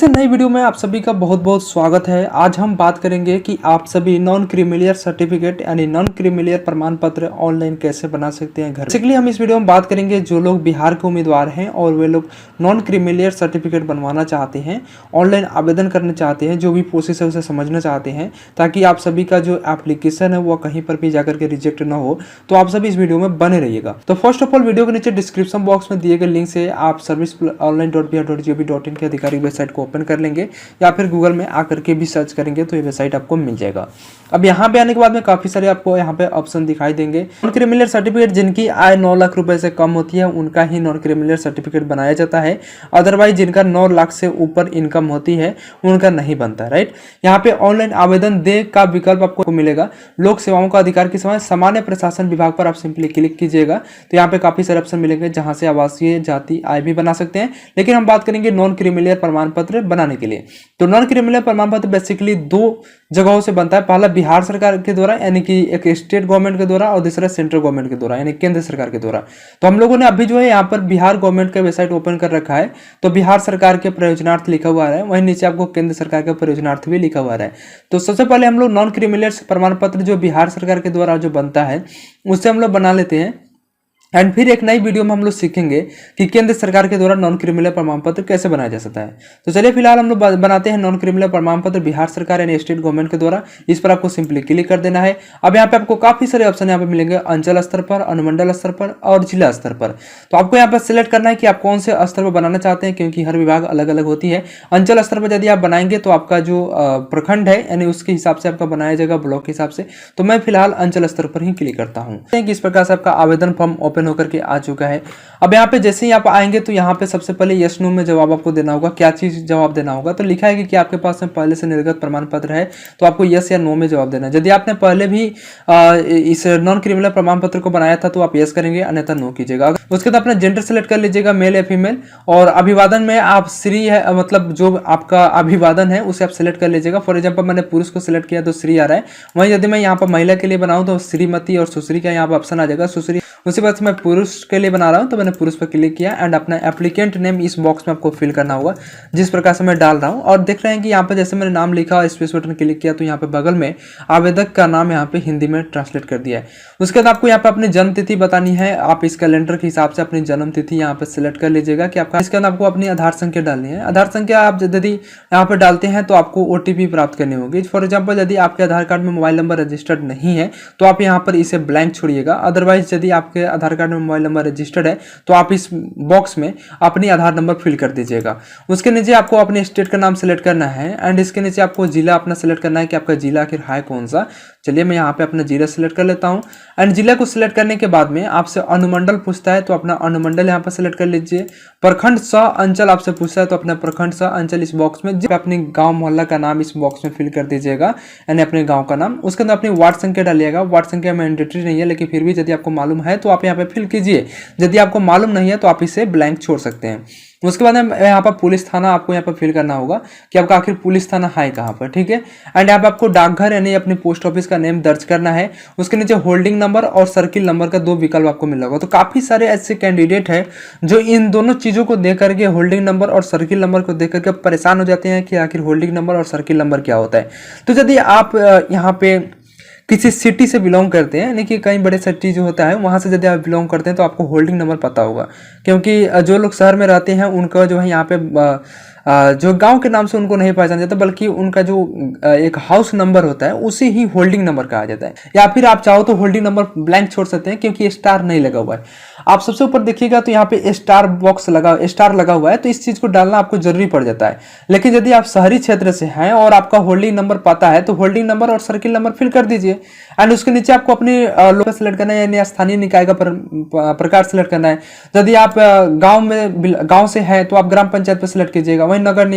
से नई वीडियो में आप सभी का बहुत बहुत स्वागत है। आज हम बात करेंगे कि आप सभी नॉन क्रीमिलियर सर्टिफिकेट यानी नॉन क्रीमिलियर प्रमाण पत्र ऑनलाइन कैसे बना सकते हैं घर। बेसिकली हम इस वीडियो में बात करेंगे जो लोग बिहार के उम्मीदवार हैं और वे लोग नॉन क्रीमिलियर सर्टिफिकेट बनवाना चाहते हैं, ऑनलाइन आवेदन करना चाहते हैं, जो भी प्रोसेस है उसे समझना चाहते हैं ताकि आप सभी का जो एप्लीकेशन है वो कहीं पर भी जाकर के रिजेक्ट ना हो। तो आप सभी इस वीडियो में बने रहिएगा। तो फर्स्ट ऑफ ऑल वीडियो के नीचे डिस्क्रिप्शन बॉक्स में दिए गए लिंक से आप serviceonline.br.gov.in के अधिकारिक वेबसाइट को ओपन कर लेंगे या फिर गूगल में आकर के भी सर्च करेंगे तो ये वेबसाइट आपको मिल जाएगा। अब यहाँ पे आने के बाद में काफी सारे आपको यहाँ पे ऑप्शन दिखाई देंगे। नॉन क्रिमिनल सर्टिफिकेट जिनकी आय 9 लाख रुपए से कम होती है उनका ही नॉन क्रिमिनल सर्टिफिकेट बनाया जाता है, अदरवाइज जिनका 9 लाख से ऊपर इनकम होती है उनका नहीं बनता। राइट, यहाँ पे ऑनलाइन आवेदन दे का विकल्प आपको मिलेगा। लोक सेवाओं का अधिकार की सेवाएं सामान्य प्रशासन विभाग पर आप सिंपली क्लिक कीजिएगा तो यहाँ पे काफी सारे ऑप्शन मिलेंगे जहां से आवासीय जाति आय भी बना सकते हैं। लेकिन हम बात करेंगे नॉन क्रिमिनल प्रमाण पत्र बनाने के लिए। तो नॉन क्रिमिनल प्रमाण पत्र बेसिकली 2 जगहों से बनता है। पहला बिहार सरकार के द्वारा यानी कि एक स्टेट गवर्नमेंट के द्वारा और दूसरा सेंट्रल गवर्नमेंट के द्वारा यानी केंद्र सरकार के द्वारा। तो हम लोगों ने अभी जो है यहाँ पर बिहार गवर्नमेंट का वेबसाइट ओपन कर रखा है तो बिहार सरकार के प्रयोजनार्थ लिखा हुआ है, वहीं नीचे आपको केंद्र सरकार के प्रयोजनार्थ भी लिखा हुआ है। तो सबसे पहले हम लोग नॉन क्रिमिनल प्रमाण पत्र जो बिहार सरकार के द्वारा जो बनता है उससे हम लोग बना लेते हैं एंड फिर एक नई वीडियो में हम लोग सीखेंगे कि केंद्र सरकार के द्वारा नॉन क्रिमिनल प्रमाण पत्र कैसे बनाया जा सकता है। तो चलिए फिलहाल हम लोग बनाते हैं नॉन क्रिमिनल प्रमाण पत्र बिहार सरकार यानी स्टेट गवर्नमेंट के द्वारा। इस पर आपको सिंपली क्लिक कर देना है। अब यहाँ पे आपको काफी सारे ऑप्शन यहाँ पे मिलेंगे, अंचल स्तर पर, अनुमंडल स्तर पर और जिला स्तर पर। तो आपको यहाँ पर सिलेक्ट करना है कि आप कौन से स्तर पर बनाना चाहते हैं क्योंकि हर विभाग अलग अलग होती है। अंचल स्तर पर यदि आप बनाएंगे तो आपका जो प्रखंड है यानी उसके हिसाब से आपका बनाया जाएगा ब्लॉक के हिसाब से। तो मैं फिलहाल अंचल स्तर पर ही क्लिक करता हूँ। इस प्रकार से आपका आवेदन फॉर्म ओपन होकर के आ चुका है। अब यहाँ पे जैसे ही आप आएंगे तो यहाँ पे सबसे पहले यस नो में जवाब आपको देना होगा। क्या चीज जवाब देना होगा तो लिखा है कि आपके पास में पहले से निर्गत प्रमाण पत्र है तो आपको यस या नो में जवाब देना है। यदि आपने पहले भी इस नॉन क्रिमिनल प्रमाण पत्र को बनाया था तो आप यस करेंगे, अन्यथा नो कीजिएगा। उसके बाद अपना जेंडर सेलेक्ट कर लीजिएगा, मेल या फीमेल। और अभिवादन में आप श्री है, मतलब जो आपका अभिवादन है उसे आप सिलेक्ट कर लीजिएगा। फॉर एग्जाम्पल मैंने पुरुष को सिलेक्ट किया तो श्री आ रहा है। वहीं यदि मैं यहाँ पर महिला के लिए बनाऊँ तो श्रीमती और सुश्री का यहाँ पर ऑप्शन आ जाएगा, सुश्री। उसके बाद मैं पुरुष के लिए बना रहा हूं तो मैंने पुरुष पर क्लिक किया एंड अपना एप्लीकेंट नेम इस बॉक्स में आपको फिल करना होगा जिस प्रकार से मैं डाल रहा हूं। और देख रहे हैं कि यहाँ पे जैसे मैंने नाम लिखा, स्पेस बटन क्लिक किया तो यहाँ पे बगल में आवेदक का नाम यहाँ पे हिंदी में ट्रांसलेट कर दिया है। उसके बाद आपको यहाँ पे अपनी जन्म तिथि बतानी है। आप इस कैलेंडर के हिसाब से अपनी जन्म तिथि यहाँ पे सिलेक्ट कर लीजिएगा कि आपका। इसके बाद आपको अपनी आधार संख्या डालनी है। आधार संख्या आप यदि यहाँ पे डालते हैं तो आपको OTP प्राप्त करनी होगी। फॉर एग्जाम्पल यदि आपके आधार कार्ड में मोबाइल नंबर रजिस्टर्ड नहीं है तो आप यहाँ पर इसे ब्लैंक छोड़िएगा। अदरवाइज यदि आपके आधार कार्ड में मोबाइल नंबर रजिस्टर्ड है तो आप इस बॉक्स में अपनी आधार नंबर फिल कर दीजिएगा। उसके नीचे आपको अपने स्टेट का नाम सेलेक्ट करना है एंड इसके नीचे आपको जिला अपना सेलेक्ट करना है कि आपका जिला आखिर है कौन सा। चलिए मैं यहाँ पे अपना जिला सेलेक्ट कर लेता हूँ एंड जिला को सिलेक्ट करने के बाद में आपसे अनुमंडल पूछता है तो अपना अनुमंडल यहाँ पर सिलेक्ट कर लीजिए। प्रखंड सह अंचल आपसे पूछता है तो अपना प्रखंड सह अंचल इस बॉक्स में अपने गांव मोहल्ला का नाम इस बॉक्स में फिल कर दीजिएगा यानी अपने गांव का नाम। उसके अंदर अपनी वार्ड संख्या डालिएगा। वार्ड संख्या मैंडेटरी नहीं है लेकिन फिर भी यदि आपको मालूम है तो आप यहाँ पे फिल कीजिए। यदि आपको मालूम नहीं है तो आप इसे ब्लैंक छोड़ सकते हैं। उसके बाद यहाँ पर पुलिस थाना आपको यहाँ पर फिल करना होगा कि आपका आखिर पुलिस थाना है कहाँ पर। ठीक है, एंड यहाँ पे आपको डाकघर यानी अपनी पोस्ट ऑफिस का नेम दर्ज करना है। उसके नीचे होल्डिंग नंबर और सर्किल नंबर का 2 विकल्प आपको मिल होगा। तो काफी सारे ऐसे कैंडिडेट हैं जो इन दोनों चीजों को देख करके, होल्डिंग नंबर और सर्किल नंबर को देख करके परेशान हो जाते हैं कि आखिर होल्डिंग नंबर और सर्किल नंबर क्या होता है। तो यदि आप यहाँ पे किसी सिटी से बिलोंग करते हैं यानी कि कई बड़े सिटी जो होता है वहां से यदि आप बिलोंग करते हैं तो आपको होल्डिंग नंबर पता होगा क्योंकि जो लोग शहर में रहते हैं उनका जो है यहाँ पे जो गांव के नाम से उनको नहीं पहचाना जाता बल्कि उनका जो एक हाउस नंबर होता है उसे ही होल्डिंग नंबर कहा जाता है। या फिर आप चाहो तो होल्डिंग नंबर ब्लैंक छोड़ सकते हैं क्योंकि स्टार नहीं लगा हुआ है। आप सबसे ऊपर देखिएगा तो यहाँ पे स्टार लगा हुआ है तो इस चीज को डालना आपको जरूरी पड़ जाता है। लेकिन यदि आप शहरी क्षेत्र से हैं और आपका होल्डिंग नंबर पता है तो होल्डिंग नंबर और सर्किल नंबर फिल कर दीजिए एंड उसके नीचे आपको अपनी लोकल सेलेक्ट करना है यानी स्थानीय निकाय का प्रकार सेलेक्ट करना है। यदि आप गांव से हैं तो आप ग्राम पंचायत पर सिलेक्ट कीजिएगा। वहीं नगर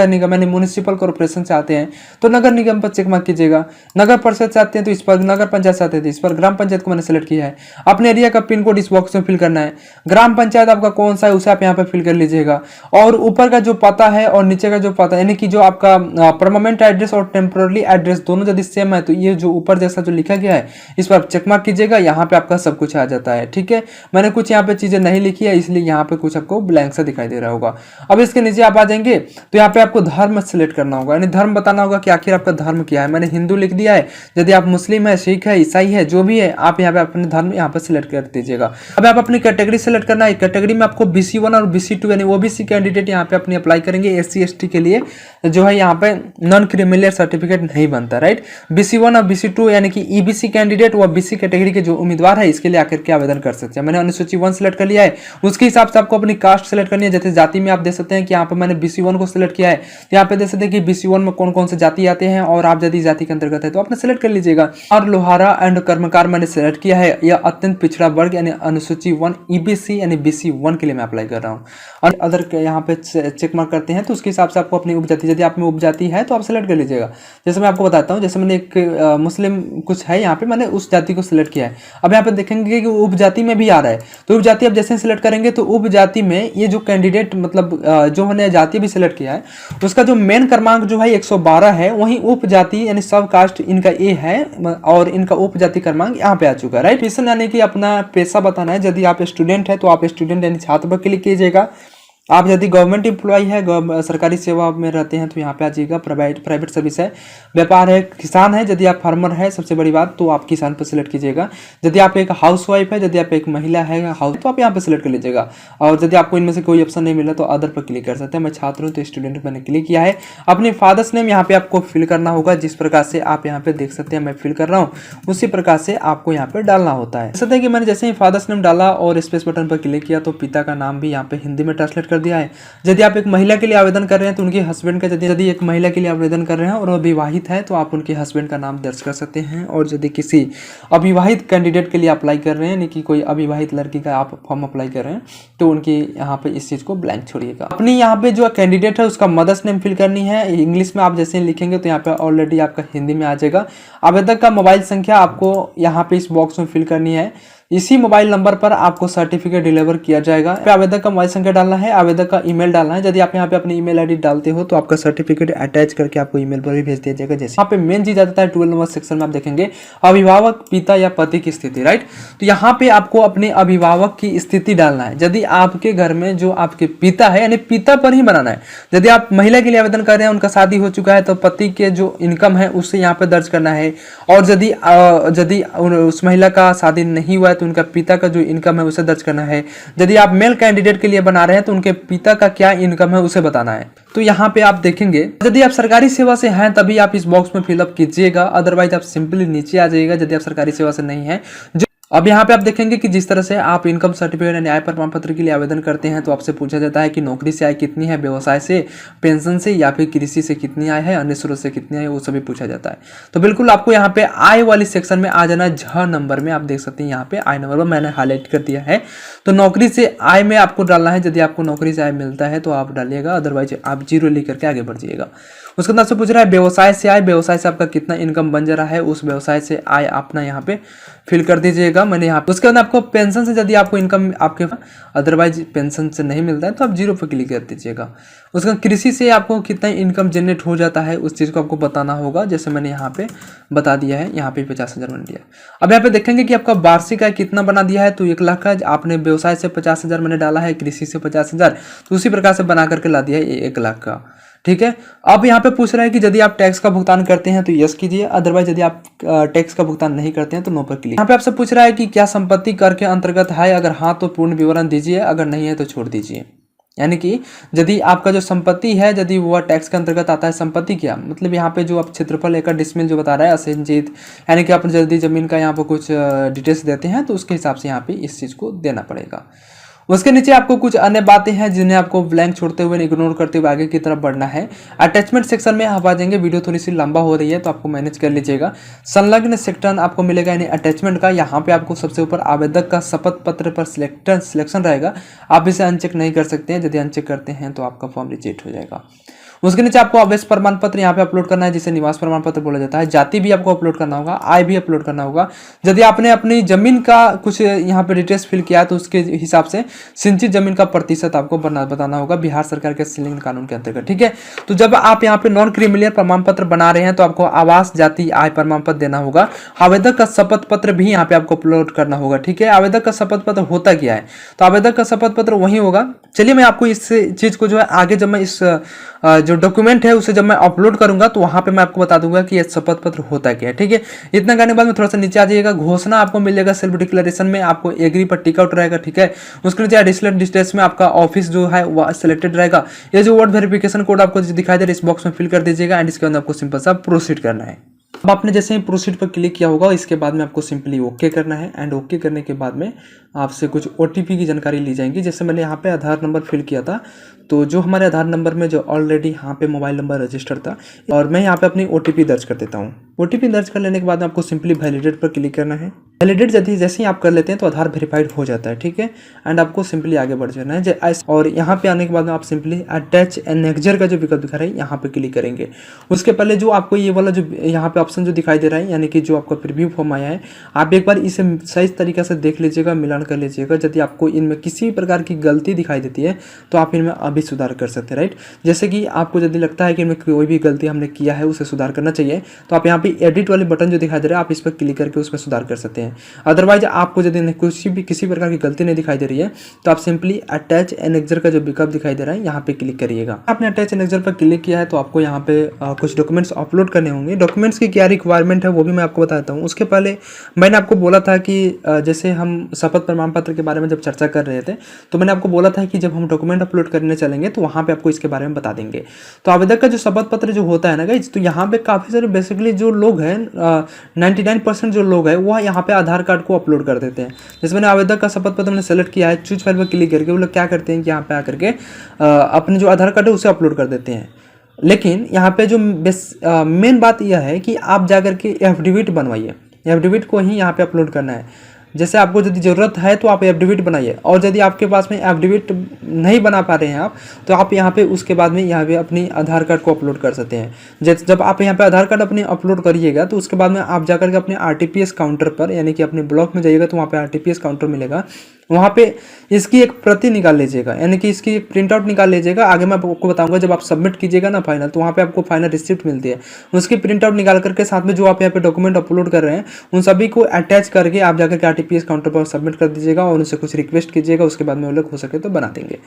निगम यानी म्युनिसिपल कॉर्पोरेशन चाहते हैं तो नगर निगम पर चेक मार्क कीजिएगा। नगर परिषद चाहते हैं तो इस पर, नगर पंचायत चाहते हैं तो इस पर, ग्राम पंचायत को मैंने सेलेक्ट किया है। अपने एरिया का पिन कोड इस बॉक्स में फिल करना है। ग्राम पंचायत आपका कौन सा है उसे आप यहाँ पे फिल कर लीजिएगा। और ऊपर का जो पता है और नीचे का जो पता यानी कि जो आपका परमानेंट एड्रेस और टेम्पोररी एड्रेस दोनों यदि सेम है तो ये जो ऊपर जैसा जो लिखा गया है इस पर आप चेक मार्क कीजिएगा। यहाँ पे आपका सब कुछ आ जाता है। ठीक है, मैंने कुछ यहाँ पे चीजें नहीं लिखी है इसलिए यहाँ पे कुछ आपको ब्लैंक सा दिखाई दे रहा होगा। अब इसके नीचे आप आ जाएंगे जाएंगे तो यहाँ पे आपको धर्म सेलेक्ट करना होगा, यानी धर्म बताना होगा कि आखिर आपका धर्म क्या है। मैंने हिंदू लिख दिया है, यदि आप मुस्लिम है, सिख है, ईसाई है, जो भी है आप यहाँ पे अपने धर्म यहाँ पे सिलेक्ट कर दीजिएगा। अब आप अपनी कैटेगरी सेलेक्ट करना है। कैटेगरी में आपको BC1 और BC2 यानी OBC कैंडिडेट यहाँ पे अपनी अप्लाई करेंगे। SC ST के लिए जो है यहाँ पे नॉन क्रीमिलियर सर्टिफिकेट नहीं बनता, राइट। BC1 और BC2 यानी कि EBC कैंडिडेट व BC कैटेगरी के जो उम्मीदवार है इसके लिए आकर के आवेदन कर सकते हैं। मैंने अनुसूची 1 सेलेक्ट कर लिया है, उसके हिसाब से आपको अपनी कास्ट सेलेक्ट करनी है। जैसे जाति में आप देख सकते हैं कि यहाँ पे मैंने BC1 को सिलेक्ट किया है, यहाँ पे देख सकते हैं कि BC1 में कौन कौन से जाति आते हैं और आप यदि जाति के अंतर्गत है तो आपने सेलेक्ट कर लीजिएगा। और लोहारा एंड कर्मकार मैंने सेलेक्ट किया है, यह अत्यंत पिछड़ा वर्ग यानी अनुसूची 1 EBC यानी BC1 के लिए मैं अप्लाई कर रहा हूँ। और अदर यहाँ पे चेक मार्क करते हैं तो उसके हिसाब से आपको अपनी उपजाति, यदि आप में उपजाति है तो आप सेलेक्ट कर लीजिएगा। जैसे मैं आपको बताता हूँ, जैसे मैंने एक मुस्लिम कुछ है यहाँ पे, मैंने उस जाति को सिलेक्ट किया है। अब यहाँ पे देखेंगे कि उपजाति में भी आ रहा है, तो उपजाति आप जैसे सिलेक्ट करेंगे तो उपजाति में ये जो कैंडिडेट मतलब जो हमने जाति भी सिलेक्ट किया है उसका जो मेन क्रमांक जो है 112 है, वहीं उपजाति यानी सब कास्ट इनका A है और इनका उपजाति क्रमांक यहाँ पे आ चुका है, राइट। प्रोफेशन यानी कि अपना पेशा बताना है। यदि आप स्टूडेंट है तो आप स्टूडेंट यानी छात्र पर क्लिक कीजिएगा। आप यदि गवर्नमेंट एम्प्लॉय है, सरकारी सेवा में रहते हैं तो यहाँ पे आ जाइएगा। प्राइवेट सर्विस है, व्यापार है, किसान है, यदि आप फार्मर है सबसे बड़ी बात तो आप किसान पर सिलेक्ट कीजिएगा। यदि आप एक हाउसवाइफ है, यदि आप एक महिला है हाउस तो आप यहाँ पे सिलेक्ट कर लीजिएगा। और यदि आपको इनमें से कोई ऑप्शन नहीं मिला तो अदर पर क्लिक कर सकते हैं। मैं छात्र हूँ तो स्टूडेंट मैंने क्लिक किया है। अपने फादर्स नेम यहाँ पे आपको फिल करना होगा, जिस प्रकार से आप यहाँ पे देख सकते हैं मैं फिल कर रहा हूँ उसी प्रकार से आपको यहाँ पे डालना होता है। जैसे कि मैंने जैसे ही फादर्स नेम डाला और स्पेस बटन पर क्लिक किया तो पिता का नाम भी यहाँ पे हिंदी में ट्रांसलेट कर दिया है। यदि आप एक महिला के लिए आवेदन कर रहे हैं तो उनके हस्बैंड का, यदि एक महिला के लिए आवेदन कर रहे हैं और वो विवाहित है तो आप उनके हस्बैंड का नाम दर्ज कर सकते हैं। और यदि किसी अविवाहित कैंडिडेट के लिए अप्लाई कर रहे हैं, यानी कि कोई अविवाहित लड़की का आप फॉर्म अप्लाई कर रहे हैं तो उनकी यहाँ पे इस चीज़ को ब्लैंक छोड़िएगा। अपनी यहाँ पे जो कैंडिडेट है उसका मदर्स नेम फिल करनी है। इंग्लिश में आप जैसे लिखेंगे तो यहाँ पे ऑलरेडी आपका हिंदी में आ जाएगा। आवेदक का मोबाइल संख्या आपको यहाँ पे इस बॉक्स में फिल करनी है। इसी मोबाइल नंबर पर आपको सर्टिफिकेट डिलीवर किया जाएगा। आवेदक का मोबाइल संख्या डालना है, आवेदक का ईमेल डालना है। यदि आप यहाँ पे अपनी ईमेल आईडी डालते हो तो आपका सर्टिफिकेट अटैच करके आपको ईमेल पर भी भेज दिया जाएगा। जैसे यहाँ पे मेन चीज आता है 12 नंबर सेक्शन में आप देखेंगे अभिभावक पिता या पति की स्थिति, राइट। तो यहाँ पे आपको अपने अभिभावक की स्थिति डालना है। यदि आपके घर में जो आपके पिता है यानी पिता पर ही बनाना है। यदि आप महिला के लिए आवेदन कर रहे हैं, उनका शादी हो चुका है तो पति के जो इनकम है उससे यहाँ पे दर्ज करना है। और यदि उस महिला का शादी नहीं हुआ है तो उनका पिता का जो इनकम है उसे दर्ज करना है। यदि आप मेल कैंडिडेट के लिए बना रहे हैं तो उनके पिता का क्या इनकम है उसे बताना है। तो यहाँ पे आप देखेंगे यदि आप सरकारी सेवा से हैं तभी आप इस बॉक्स में फिलअप कीजिएगा, अदरवाइज आप सिंपली नीचे आ जाइएगा यदि आप सरकारी सेवा से नहीं है। अब यहाँ पे आप देखेंगे कि जिस तरह से आप इनकम सर्टिफिकेट यानी आय प्रमाण पत्र के लिए आवेदन करते हैं तो आपसे पूछा जाता है कि नौकरी से आय कितनी है, व्यवसाय से, पेंशन से या फिर कृषि से कितनी आय है, अन्य स्रोत से कितनी आय है, वो सभी पूछा जाता है। तो बिल्कुल आपको यहाँ पे आय वाली सेक्शन में आ जाना है। झ नंबर में आप देख सकते हैं यहाँ पे आय नंबर पर मैंने हाईलाइट कर दिया है। तो नौकरी से आय में आपको डालना है। यदि आपको नौकरी से आय मिलता है तो आप डालिएगा, अदरवाइज आप 0 लेकर के आगे बढ़ जाइएगा। उसके अंदर से पूछ रहा है व्यवसाय से आय, व्यवसाय से आपका कितना इनकम बन जा रहा है, उस व्यवसाय से आय अपना यहाँ पे फिल कर दीजिएगा। मैंने यहाँ पे उसके अंदर आपको पेंशन से यदि आपको इनकम आपके अदरवाइज पेंशन से नहीं मिलता है तो आप 0 पर क्लिक कर दीजिएगा। उसका कृषि से आपको कितना इनकम जनरेट हो जाता है उस चीज़ को आपको बताना होगा। जैसे मैंने यहाँ पे बता दिया है, यहाँ पे 50,000 बन दिया। अब यहाँ पे देखेंगे कि आपका वार्षिक आय कितना बना दिया है तो 1 लाख का। आपने व्यवसाय से 50,000 मैंने डाला है, कृषि से 50,000, तो उसी प्रकार से बना करके ला दिया है 1 लाख का। ठीक है। अब यहाँ पे पूछ रहा है कि यदि आप टैक्स का भुगतान करते हैं तो यस कीजिए, अदरवाइज यदि आप टैक्स का भुगतान नहीं करते हैं तो नो पर क्लिक। यहाँ पे आपसे पूछ रहा है कि क्या संपत्ति कर के अंतर्गत है, अगर हाँ तो पूर्ण विवरण दीजिए, अगर नहीं है तो छोड़ दीजिए। यानी कि यदि आपका जो संपत्ति है यदि वह टैक्स के अंतर्गत आता है, संपत्ति क्या मतलब यहाँ पे जो आप क्षेत्रफल एकड़ डिसमिल जो बता रहा है असिंचित, यानी कि आप यदि जमीन का यहाँ पर कुछ डिटेल्स देते हैं तो उसके हिसाब से यहाँ पे इस चीज़ को देना पड़ेगा। उसके नीचे आपको कुछ अन्य बातें हैं जिन्हें आपको ब्लैंक छोड़ते हुए इग्नोर करते हुए आगे की तरफ बढ़ना है। अटैचमेंट सेक्शन में आप आ जाएंगे, वीडियो थोड़ी सी लंबा हो रही है तो आपको मैनेज कर लीजिएगा। संलग्न सेक्शन आपको मिलेगा यानी अटैचमेंट का, यहाँ पे आपको सबसे ऊपर आवेदक का शपथ पत्र पर सिलेक्शन रहेगा, आप इसे अनचेक नहीं कर सकते हैं। यदि अनचेक करते हैं तो आपका फॉर्म रिजेक्ट हो जाएगा। उसके नीचे आपको आवास प्रमाण पत्र यहाँ पे अपलोड करना है, जिसे निवास प्रमाण पत्र बोला जाता है। जाति भी आपको अपलोड करना होगा, आय भी अपलोड करना होगा। यदि आपने अपनी जमीन का कुछ यहाँ पे डिटेल्स फिल किया है तो उसके हिसाब से सिंचित जमीन का प्रतिशत आपको बताना होगा बिहार सरकार के संलग्न कानून के अंतर्गत, ठीक है। तो जब आप यहाँ पे नॉन क्रिमिलियर प्रमाण पत्र बना रहे हैं तो आपको आवास, जाति, आय प्रमाण पत्र देना होगा। आवेदक का शपथ पत्र भी यहाँ पे आपको अपलोड करना होगा, ठीक है। आवेदक का शपथ पत्र होता क्या है, तो आवेदक का शपथ पत्र वही होगा। चलिए मैं आपको इस चीज को जो है आगे जब मैं इस जो डॉक्यूमेंट है उसे जब मैं अपलोड करूंगा तो वहां पे मैं आपको बता दूंगा कि यह शपथ पत्र होता क्या है, ठीक है। इतना करने के बाद में थोड़ा सा नीचे आ जाइएगा, घोषणा आपको मिल जाएगा सेल्फ डिक्लेरेशन में, आपको एग्री पर टिक आउट रहेगा, ठीक है। उसके नीचे एडिशनल डिटेल्स में आपका ऑफिस जो है वो सिलेक्टेड रहेगा। ये जो वर्ड वेरिफिकेशन कोड आपको दिखाई दे रहा है इस बॉक्स में फिल कर दीजिएगा एंड इसके अंदर आपको सिंपल सा प्रोसीड करना है। अब आपने जैसे ही प्रोसीड पर क्लिक किया होगा इसके बाद में आपको सिंपली ओके करना है एंड ओके करने के बाद में आपसे कुछ ओटीपी की जानकारी ली जाएगी। जैसे मैंने यहाँ पे आधार नंबर फिल किया था तो जो हमारे आधार नंबर में जो ऑलरेडी यहाँ पे मोबाइल नंबर रजिस्टर्ड था और मैं यहाँ पे अपनी ओटीपी दर्ज कर देता हूँ। ओटीपी दर्ज कर लेने के बाद आपको सिंपली वैलिडेट पर क्लिक करना है। वैलिडेट यदि जैसे ही आप कर लेते हैं तो आधार वेरीफाइड हो जाता है, ठीक है। एंड आपको सिंपली आगे बढ़ जाना है और यहाँ पे आने के बाद में आप सिंपली अटैच एनेक्जर का जो विकल्प दिखा रहा है यहाँ पे क्लिक करेंगे। उसके पहले जो आपको ये वाला जो यहाँ पे ऑप्शन जो दिखाई दे रहा है यानी कि जो आपका प्रीव्यू फॉर्म आया है, आप एक बार इसे सही तरीके से देख लीजिएगा, मिलान कर लीजिएगा। यदि आपको इनमें किसी प्रकार की गलती दिखाई देती है तो आप इनमें अभी सुधार कर सकते हैं, राइट। जैसे कि आपको यदि लगता है कि इनमें कोई भी गलती हमने किया है उसे सुधार करना चाहिए तो आप यहाँ पे एडिट वाले बटन जो दिखाई दे रहा है आप इस पर क्लिक करके उसमें सुधार कर सकते हैं। अदरवाइज आपको यदि किसी प्रकार की गलती नहीं दिखाई दे रही है तो आप सिंपली अटैच एनेक्जर का जो विकल्प दिखाई दे रहा है यहाँ पे क्लिक करिएगा। आपने अटैच एनेक्जर पर क्लिक किया है तो आपको यहाँ पे कुछ डॉक्यूमेंट्स अपलोड करने होंगे। डॉक्यूमेंट्स की क्या रिक्वायरमेंट है वो भी मैं आपको बता देता हूँ। उसके पहले मैंने आपको बोला था कि जैसे हम शपथ प्रमाण पत्र के बारे में जब चर्चा कर रहे थे तो मैंने आपको बोला था कि जब हम डॉक्यूमेंट अपलोड करने चलेंगे तो वहाँ पे आपको इसके बारे में बता देंगे। तो आवेदक का जो शपथ पत्र जो होता है ना गाइस, तो यहाँ पे काफ़ी सारे बेसिकली जो लोग हैं 99% जो लोग हैं वह यहाँ पे आधार कार्ड को अपलोड कर देते हैं। जैसे मैंने आवेदक का शपथ पत्र मैंने सेलेक्ट किया है, चूज फाइल पर क्लिक करके वो लोग क्या करते हैं कि यहाँ पे आकर के अपने जो आधार कार्ड है उसे अपलोड कर देते हैं। लेकिन यहाँ पे जो मेन बात यह है कि आप जाकर के एफिडेविट बनवाइए, एफिडेविट को ही यहाँ पे अपलोड करना है। जैसे आपको यदि ज़रूरत है तो आप एफिडेविट बनाइए और यदि आपके पास में एफिडेविट नहीं बना पा रहे हैं आप तो आप यहाँ पे उसके बाद में यहाँ पे अपनी आधार कार्ड को अपलोड कर सकते हैं। जब आप यहाँ पे आधार कार्ड अपने अपलोड करिएगा तो उसके बाद में आप जाकर के अपने आरटीपीएस काउंटर पर यानी कि अपने ब्लॉक में जाइएगा तो वहाँ पे आरटीपीएस काउंटर मिलेगा, वहाँ पे इसकी एक प्रति निकाल लीजिएगा यानी कि इसकी एक प्रिंट आउट निकाल लीजिएगा। आगे मैं आपको बताऊंगा जब आप सबमिट कीजिएगा ना फाइनल तो वहाँ पे आपको फाइनल रिसिप्ट मिलती है, उसकी प्रिंट आउट निकाल करके साथ में जो आप यहाँ पे डॉक्यूमेंट अपलोड कर रहे हैं उन सभी को अटैच करके आप जाकर के आरटीपीएस काउंटर पर सबमिट कर दीजिएगा और उनसे कुछ रिक्वेस्ट कीजिएगा। उसके बाद में वो लोग हो सके तो बना देंगे।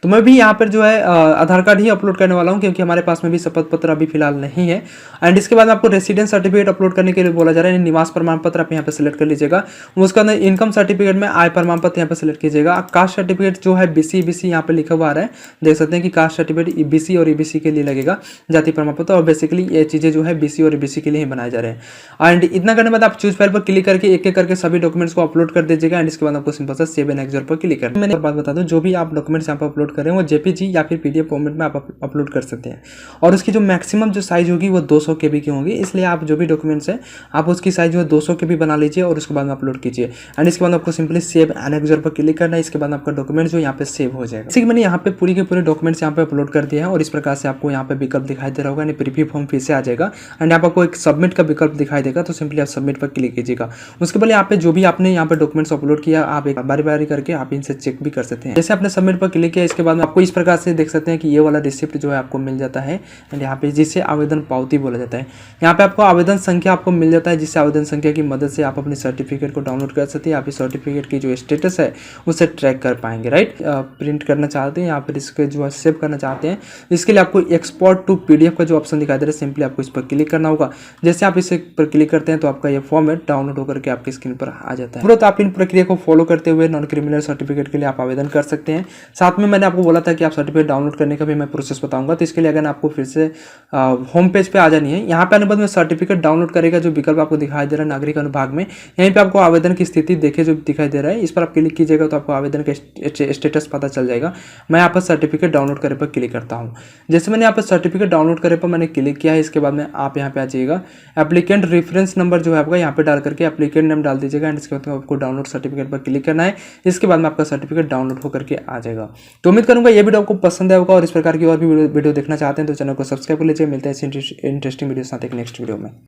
तो मैं भी यहाँ पर जो है आधार कार्ड ही अपलोड करने वाला हूँ क्योंकि हमारे पास में भी शपथ पत्र अभी फिलहाल नहीं है। एंड इसके बाद आपको रेसिडेंस सर्टिफिकेट अपलोड करने के लिए बोला जा रहा है, निवास प्रमाण पत्र आप यहाँ पे सिलेक्ट कर लीजिएगा। उसका अंदर इनकम सर्टिफिकेट में आय प्रमाण पत्र यहाँ पे सिलेक्ट कीजिएगा। कास्ट सर्टिफिकेट जो है बीसी ईबीसी यहाँ पे लिखा हुआ आ रहा है, देख सकते हैं कि कास्ट सर्टिफिकेट ईबीसी और ईबीसी के लिए लगेगा, जाति प्रमाण पत्र। और बेसिकली ये चीज़ें जो है बीसी और ईबीसी के लिए ही बनाए जा रहे हैं। एंड इतना करने के बाद आप चूज फाइल पर क्लिक करके एक एक करके सभी डॉक्यूमेंट्स को अपलोड कर दीजिएगा। एंड इसके बाद आपको सिंपल सा सेव एनेक्जर पर क्लिक करना है। मैंने एक बात बता दूं, जो भी आप डॉक्यूमेंट्स यहाँ पर अपलोड कर रहे हैं वो जेपीजी या फिर पीडीएफ फॉर्मेट में आप अपलोड कर सकते हैं और उसकी जो मैक्सिमम जो साइज होगी वो 200 KB की होगी। इसलिए आप जो भी डॉक्यूमेंट्स है आप उसकी साइज जो है 200 KB बना लीजिए और उसके बाद में अपलोड कीजिए। एंड इसके बाद आपको सिंपली सेव एनेक्जर पर क्लिक करना है। इसके बाद आपका डॉक्यूमेंट जो यहाँ पे सेव हो जाएगा। मैंने यहाँ पे पूरी के पूरे डॉक्यूमेंट्स यहाँ पे अपलोड कर दिया है और इस प्रकार से आपको यहाँ पे विकल्प दिखाई दे रहा होगा, यानी प्रीव्यू फॉर्म फिर से आ जाएगा। एंड यहाँ पे आपको एक सबमिट का विकल्प दिखाई देगा तो सिंपली आप सबमिट पर क्लिक कीजिएगा। उसके पहले यहाँ पे जो भी आपने यहाँ पे डॉक्यूमेंट्स अपलोड किया आप एक बारी बारी करके आप इनसे चेक भी कर सकते हैं। जैसे आपने सबमिट पर क्लिक किया इसके बाद आपको इस प्रकार से देख सकते हैं कि ये वाला रिसिप्ट जो है आपको मिल जाता है। एंड यहाँ पे जिसे आवेदन पावती बोला जाता है, यहाँ पे आपको आवेदन संख्या आपको मिल जाता है, जिससे आवेदन संख्या की मदद से आप अपने सर्टिफिकेट को डाउनलोड कर सकते हैं। आप इस सर्टिफिकेट की जो स्टेटस है उसे ट्रैक कर पाएंगे, राइट। प्रिंट करना चाहते हैं या फिर इसके जो है सेव करना चाहते हैं, इसके लिए आपको एक्सपोर्ट टू पीडीएफ का जो ऑप्शन दिखाई दे रहा है सिंपली आपको इस पर क्लिक करना होगा। जैसे आप इसे पर क्लिक करते हैं तो आपका ये फॉर्मेट डाउनलोड होकर के आपकी स्क्रीन पर आ जाता है। तो आप इन प्रक्रिया को फॉलो करते हुए नॉन क्रिमिनल सर्टिफिकेट के लिए आप आवेदन कर सकते हैं। साथ में मैंने आपको बोला था कि आप सर्टिफिकेट डाउनलोड करने का भी मैं प्रोसेस बताऊंगा। तो इसके लिए अगर आपको फिर से होम पेज पे आ जानी है, यहाँ पे आने बाद में सर्टिफिकेट डाउनलोड करेगा जो विकल्प आपको दिखाई दे रहा है नागरिक अनुभाग में, यहीं पे आपको आवेदन की स्थिति देखे जो दिखाई दे रहा है, इस पर आप क्लिक क्लिक कीजिएगा तो आपको आवेदन का स्टेटस पता चल जाएगा। मैं यहाँ पर सर्टिफिकेट डाउनलोड करे पर क्लिक करता हूँ। जैसे मैंने यहाँ पर सर्टिफिकेट डाउनलोड करे पर मैंने क्लिक किया है, इसके बाद में आप यहाँ पे आ जाइएगा। एप्लीकेंट रेफरेंस नंबर जो है आपका यहाँ पे डाल करके एप्लीकेंट नेम डाल दीजिएगा एंड इसके बाद आपको डाउनलोड सर्टिफिकेट पर क्लिक करना है। इसके बाद में आपका सर्टिफिकेट डाउनलोड होकर के आ जाएगा। तो उम्मीद करूँगा ये वीडियो आपको पसंद आएगा और इस प्रकार की और भी वीडियो देखना चाहते हैं तो चैनल को सब्सक्राइब कर लीजिए। मिलते हैं इंटरेस्टिंग वीडियो साथ एक नेक्स्ट वीडियो में।